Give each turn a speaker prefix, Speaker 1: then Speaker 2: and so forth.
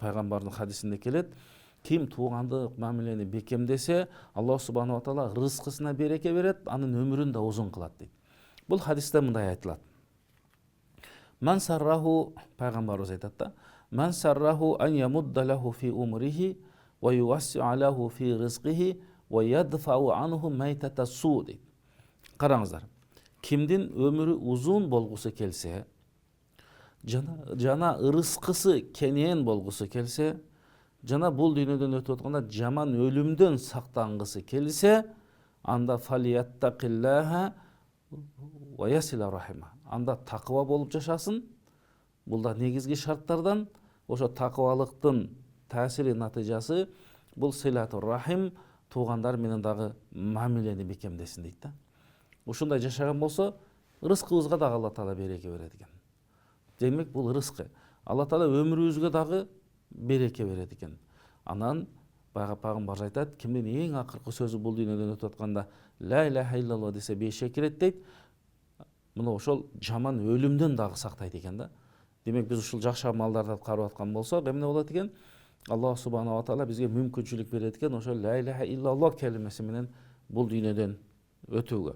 Speaker 1: Пайғамбардың хадисінде келеді, ким туғандық мәмілені бекемдесе, Аллах субханала тағала рызқысына береке береді, анын өмірін де ұзын қылады дейді. Бұл хадисте мындай айтылады. Ман сарраху, пайғамбарымыз айтады да, ман сарраху ан ямудда лаху фи умрихи ва ювасси алаху фи ризқихи ва ядфау анху майтата су дейді. Қараңыздар, кімден өмірі ұзын болғысы келсе, жана ырыскысы кенен болгусу келсе, жана бул дүйнөдөн өтүп атканда жаман өлүмдөн сактангысы келсе, анда фалияттакиллаха ва ясила рахима. Анда такыба болуп жашасын. Бул да негизги шарттардан. Ошо такыбалыктын таасири натыйжасы бул силатур рахим, туугандар менен дагы мамилени бекемдесин дейт да. Ушундай жашаган болсо, рызкыбызга дагы Алла Таала береке берет экен. Демек бұл рызқы. Алла Таала өмірімізге дағы береке береді екен. Анан пайғамбар айтады, кімнен ең ақырғы сөзі бұл дүниеден өтіп жатқанда ла илаха иллалла десе бешке кіреді дейді. Мына ошол жаман өлімден дағы сақтайды екен да. Демек біз ушул жакшы амалдарды атқарып жатқан болсақ, эмне болот екен? Аллах субханала тағала бизге мүмкүнчүлүк берет экен ошол ла илаха иллалла келимеси менен бұл дүниеден өтүүгө.